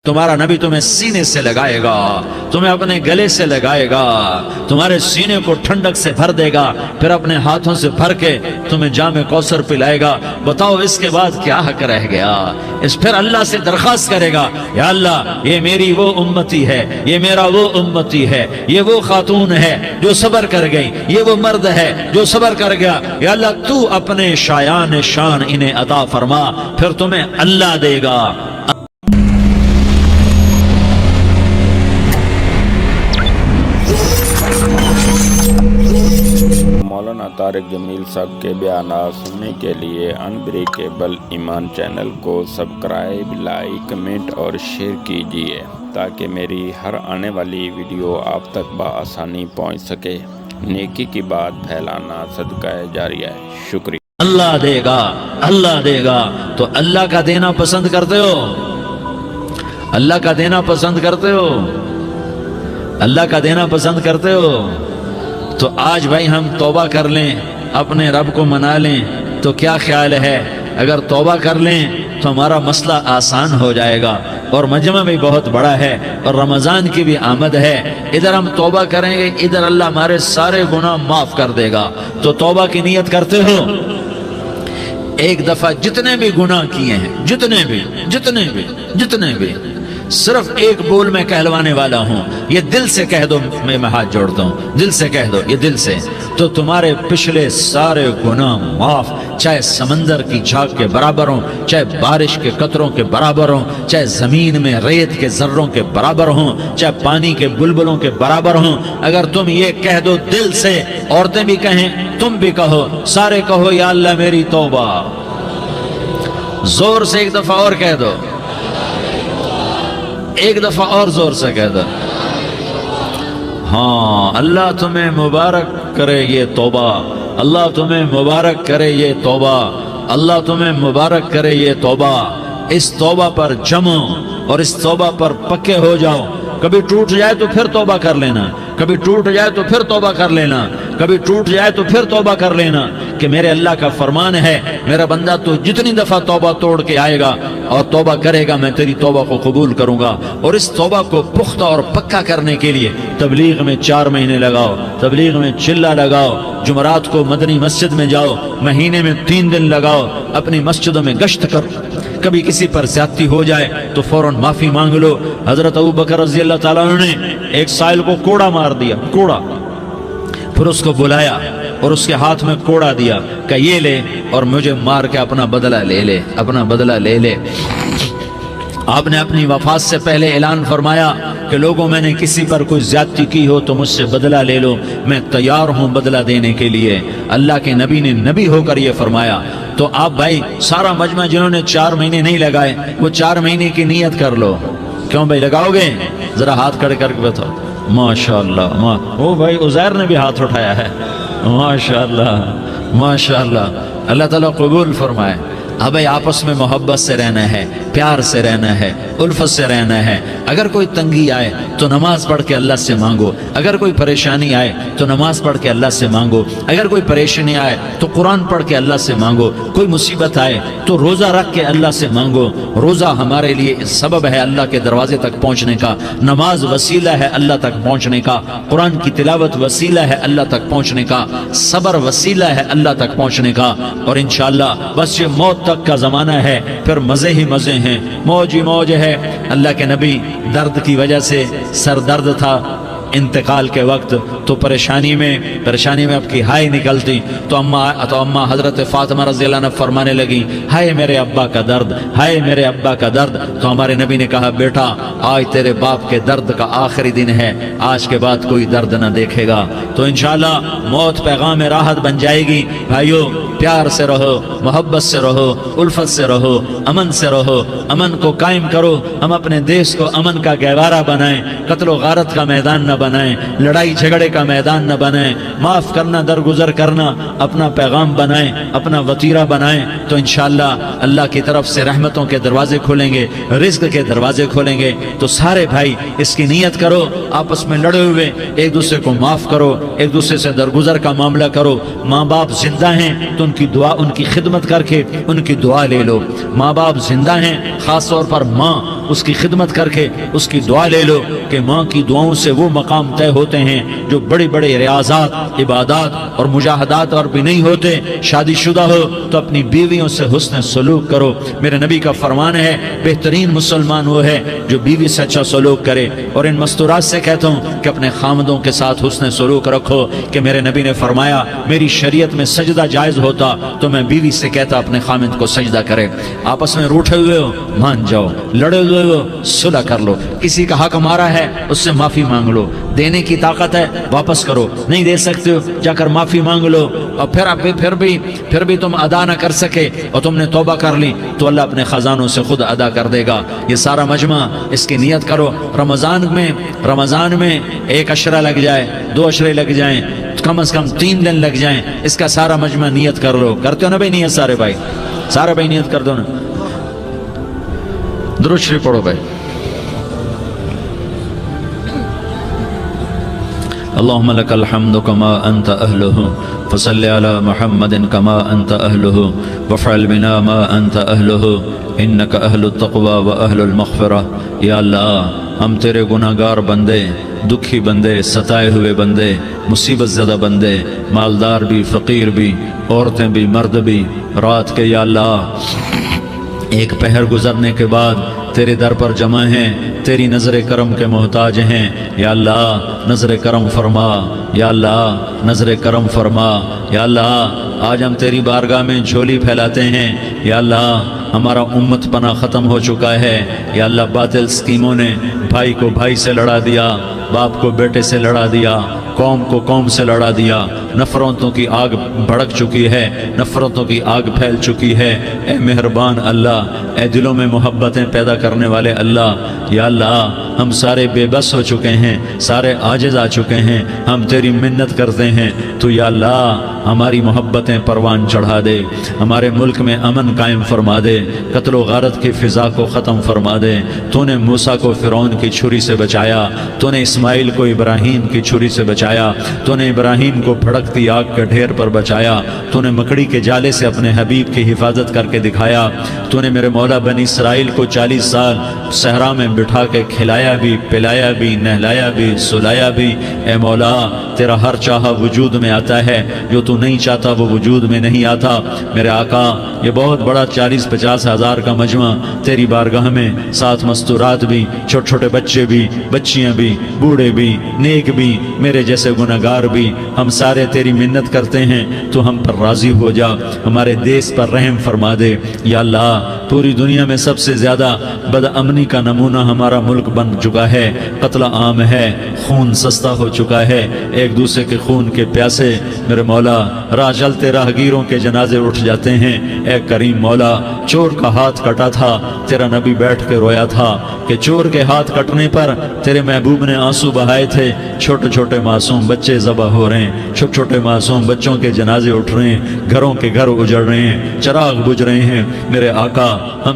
تمہارا نبی تمہیں سینے سے لگائے گا، تمہیں اپنے گلے سے لگائے گا، تمہارے سینے کو ٹھنڈک سے بھر دے گا، پھر اپنے ہاتھوں سے بھر کے تمہیں جام کوثر پلائے گا۔ بتاؤ اس کے بعد کیا حق رہ گیا؟ پھر اللہ سے درخواست کرے گا، یا اللہ یہ میری وہ امتی ہے، یہ میرا وہ امتی ہے، یہ وہ خاتون ہے جو صبر کر گئی، یہ وہ مرد ہے جو صبر کر گیا، یا اللہ تو اپنے شایان شان انہیں عطا فرما، پھر تمہیں اللہ دے گا۔ مولانا طارق جمیل صاحب کے بیانات سننے کے لیے انبریکیبل ایمان چینل کو سبسکرائب، لائک، کمنٹ اور شیئر کیجیے تاکہ میری ہر آنے والی ویڈیو آپ تک بآسانی پہنچ سکے۔ نیکی کی بات پھیلانا صدقہ جاریہ ہے۔ شکریہ۔ اللہ دے گا، اللہ دے گا۔ تو اللہ کا دینا پسند کرتے ہو؟ اللہ کا دینا پسند کرتے ہو؟ اللہ کا دینا پسند کرتے ہو؟ تو آج بھائی ہم توبہ کر لیں، اپنے رب کو منا لیں، تو کیا خیال ہے اگر توبہ کر لیں تو ہمارا مسئلہ آسان ہو جائے گا، اور مجمع بھی بہت بڑا ہے اور رمضان کی بھی آمد ہے، ادھر ہم توبہ کریں گے، ادھر اللہ ہمارے سارے گناہ معاف کر دے گا۔ تو توبہ کی نیت کرتے ہو؟ ایک دفعہ جتنے بھی گناہ کیے ہیں، جتنے بھی صرف ایک بول میں کہلوانے والا ہوں، یہ دل سے کہہ دو، میں ہاتھ جوڑتا ہوں، دل سے کہہ دو، یہ دل سے، تو تمہارے پچھلے سارے گناہ معاف، چاہے سمندر کی جھاگ کے برابر ہوں، چاہے بارش کے قطروں کے برابر ہوں، چاہے زمین میں ریت کے ذروں کے برابر ہوں، چاہے پانی کے بلبلوں کے برابر ہوں۔ اگر تم یہ کہہ دو دل سے، عورتیں بھی کہیں، تم بھی کہو، سارے کہو، یا اللہ میری توبہ۔ زور سے ایک دفعہ اور کہہ دو، ایک دفعہ اور زور سے کہہ دو۔ ہاں، اللہ تمہیں مبارک کرے یہ توبہ، اللہ تمہیں مبارک کرے یہ توبہ، اللہ تمہیں مبارک کرے یہ توبہ۔ اس توبہ پر جمو اور اس توبہ پر پکے ہو جاؤ۔ کبھی ٹوٹ جائے تو پھر توبہ کر لینا، کبھی ٹوٹ جائے تو پھر توبہ کر لینا، کبھی ٹوٹ جائے تو پھر توبہ کر لینا، کہ میرے اللہ کا فرمان ہے، میرا بندہ تو جتنی دفعہ توبہ توڑ کے آئے گا اور توبہ کرے گا، میں تیری توبہ کو قبول کروں گا۔ اور اس توبہ کو پختہ اور پکا کرنے کے لیے تبلیغ میں 4 مہینے لگاؤ، تبلیغ میں چلہ لگاؤ، جمعرات کو مدنی مسجد میں جاؤ، مہینے میں 3 دن لگاؤ، اپنی مسجدوں میں گشت کرو۔ کبھی کسی پر زیادتی ہو جائے تو فوراً معافی مانگ لو۔ حضرت ابوبکر رضی اللہ تعالیٰ عنہ نے ایک سائل کو کوڑا مار دیا، کوڑا، پھر اس کو بلایا اور اس کے ہاتھ میں کوڑا دیا کہ یہ لے اور مجھے مار کے اپنا بدلہ لے لے، اپنا بدلہ لے لے۔ آپ نے اپنی وفات سے پہلے اعلان فرمایا کہ لوگوں، میں نے کسی پر کوئی زیادتی کی ہو تو مجھ سے بدلہ لے لو، میں تیار ہوں بدلہ دینے کے لیے۔ اللہ کے نبی نے نبی ہو کر یہ فرمایا۔ تو آپ بھائی سارا مجمع جنہوں نے 4 مہینے نہیں لگائے، وہ 4 مہینے کی نیت کر لو۔ کیوں بھائی لگاؤ گے؟ ذرا ہاتھ کھڑے کر کے بتاؤ۔ ماشاءاللہ، وہ بھائی عزیر نے بھی ہاتھ اٹھایا ہے۔ ماشاءاللہ، ماشاءاللہ، اللہ تعالیٰ قبول فرمائے۔ اب آپس میں محبت سے رہنا ہے، پیار سے رہنا ہے، الفت سے رہنا ہے۔ اگر کوئی تنگی آئے تو نماز پڑھ کے اللہ سے مانگو، اگر کوئی پریشانی آئے تو نماز پڑھ کے اللہ سے مانگو، اگر کوئی پریشانی آئے تو قرآن پڑھ کے اللہ سے مانگو، کوئی مصیبت آئے تو روزہ رکھ کے اللہ سے مانگو۔ روزہ ہمارے لیے سبب ہے اللہ کے دروازے تک پہنچنے کا، نماز وسیلہ ہے اللہ تک پہنچنے کا، قرآن کی تلاوت وسیلہ ہے اللہ تک پہنچنے کا، صبر وسیلہ ہے اللہ تک پہنچنے کا۔ اور انشاءاللہ بس یہ موت تک کا زمانہ ہے، پھر مزے ہی مزے ہیں، موج ہی موج ہے۔ اللہ کے نبی درد کی وجہ سے سر درد تھا انتقال کے وقت، تو پریشانی میں اب کی ہائے نکلتی، تو اماں حضرت فاطمہ رضی اللہ عنہ فرمانے لگی، ہائے میرے ابا کا درد، ہائے میرے ابا کا درد۔ تو ہمارے نبی نے کہا، بیٹا آج تیرے باپ کے درد کا آخری دن ہے، آج کے بعد کوئی درد نہ دیکھے گا۔ تو انشاءاللہ موت پیغام راحت بن جائے گی۔ بھائیو پیار سے رہو، محبت سے رہو، الفت سے رہو، امن سے رہو، امن کو قائم کرو۔ ہم اپنے دیش کو امن کا گہوارہ بنائیں، قتل و غارت کا میدان نہ بنائیں، لڑائی جھگڑے کا میدان نہ بنائیں، معاف کرنا، درگزر کرنا اپنا پیغام بنائیں، اپنا وطیرہ بنائیں۔ تو انشاءاللہ اللہ کی طرف سے رحمتوں کے دروازے کھولیں گے، رزق کے دروازے کھولیں گے۔ تو سارے بھائی اس کی نیت کرو، آپس میں لڑے ہوئے ایک دوسرے کو معاف کرو، ایک دوسرے سے درگزر کا معاملہ کرو۔ ماں باپ زندہ ہیں تو ان کی دعا، ان کی خدمت کر کے ان کی دعا لے لو۔ ماں باپ زندہ ہیں، خاص طور پر ماں اس کی خدمت کر کے اس کی دعا لے لو کہ ماں کی دعاؤں سے وہ مقام طے ہوتے ہیں جو بڑے بڑے ریاضات، عبادات اور مجاہدات اور بھی نہیں ہوتے۔ شادی شدہ ہو تو اپنی بیویوں سے حسن سلوک کرو۔ میرے نبی کا فرمان ہے بہترین مسلمان وہ ہے جو بیوی سے اچھا سلوک کرے۔ اور ان مستورات سے کہتا ہوں کہ اپنے خامدوں کے ساتھ حسن سلوک رکھو کہ میرے نبی نے فرمایا میری شریعت میں سجدہ جائز ہوتا تو میں بیوی سے کہتا اپنے خامد کو سجدہ کرے۔ آپس میں روٹھے ہوئے ہو مان جاؤ، لڑے ہوئے ہو صلح کر لو، کسی کا حق مارا ہے اس سے معافی مانگ لو، دینے کی طاقت ہے واپس کرو، نہیں دے سکتے ہو جا کر معافی مانگ لو، اور پھر بھی تم ادا نہ کر سکے اور تم نے توبہ کر لی تو اللہ اپنے خزانوں سے خود ادا کر دے گا۔ یہ سارا مجمع اس کی نیت کرو۔ رمضان میں 1 عشرہ لگ جائے، 2 عشرے لگ جائیں، کم از کم 3 دن لگ جائیں، اس کا سارا مجمع نیت کر لو۔ کرتے ہو نا بھائی نیت؟ سارے بھائی نیت کر دو نا۔ درود شریف پڑھو بھائی۔ اللهم لك الحمد كما أنت أهله فصل على محمد كما أنت أهله وافعل بنا ما أنت أهله إنك أهل التقوى وأهل المغفرة۔ یا اللہ ہم تیرے گناہگار بندے، دکھی بندے، ستائے ہوئے بندے، مصیبت زدہ بندے، مالدار بھی، فقیر بھی، عورتیں بھی، مرد بھی، رات کے یا اللہ ایک پہر گزرنے کے بعد تیرے در پر جمع ہیں، تیری نظر کرم کے محتاج ہیں۔ یا اللہ نظر کرم فرما، یا اللہ نظر کرم فرما۔ یا اللہ آج ہم تیری بارگاہ میں جھولی پھیلاتے ہیں۔ یا اللہ ہمارا امت پناہ ختم ہو چکا ہے۔ یا اللہ باطل سکیموں نے بھائی کو بھائی سے لڑا دیا، باپ کو بیٹے سے لڑا دیا، قوم کو قوم سے لڑا دیا، نفرتوں کی آگ بھڑک چکی ہے، نفرتوں کی آگ پھیل چکی ہے۔ اے مہربان اللہ، اے دلوں میں محبتیں پیدا کرنے والے اللہ، یا اللہ ہم سارے بے بس ہو چکے ہیں، سارے عاجز آ چکے ہیں، ہم تیری منت کرتے ہیں تو یا اللہ ہماری محبتیں پروان چڑھا دے، ہمارے ملک میں امن قائم فرما دے، قتل و غارت کی فضا کو ختم فرما دے۔ تو نے موسیٰ کو فرعون کی چھری سے بچایا، تو نے اسماعیل کو ابراہیم کی چھری سے بچایا، تو نے ابراہیم کو بھڑکتی آگ کے ڈھیر پر بچایا، تو نے مکڑی کے جالے سے اپنے حبیب کی حفاظت کر کے دکھایا، تو نے میرے مولا بنی اسرائیل کو 40 سال صحرا میں بٹھا کے کھلایا بھی، پلایا بھی، نہلایا بھی، سلایا بھی۔ اے مولا تیرا ہر چاہا وجود میں آتا ہے، جو تو نہیں چاہتا وہ وجود میں نہیں آتا۔ میرے آقا یہ بہت بڑا 40-50 ہزار کا مجمع تیری بارگاہ میں، ساتھ مستورات بھی، چھوٹے چھوٹے بچے بھی، بچیاں بھی، بوڑھے بھی، نیک بھی، میرے جیسے گناہگار بھی، ہم سارے تیری منت کرتے ہیں تو ہم پر راضی ہو جا، ہمارے دیس پر رحم فرما دے۔ یا اللہ پوری دنیا میں سب سے زیادہ بدامنی کا نمونہ ہمارا ملک بن چکا ہے، قتل عام ہے، خون سستا ہو چکا ہے، ایک دوسرے کے خون کے پیاسے۔ میرے مولا راہ چلتے راہگیروں کے جنازے اٹھ جاتے ہیں۔ اے کریم مولا چور کا ہاتھ کٹا تھا، تیرا نبی بیٹھ کے رویا تھا کہ چور کے ہاتھ کٹنے پر تیرے محبوب نے آنسو بہائے تھے، چھوٹے چھوٹے معصوم بچے ذبح ہو رہے ہیں، چھوٹے چھوٹے معصوم بچوں کے جنازے اٹھ رہے ہیں، گھروں کے گھر اجڑ رہے ہیں، چراغ بجھ رہے ہیں۔ میرے آقا ہم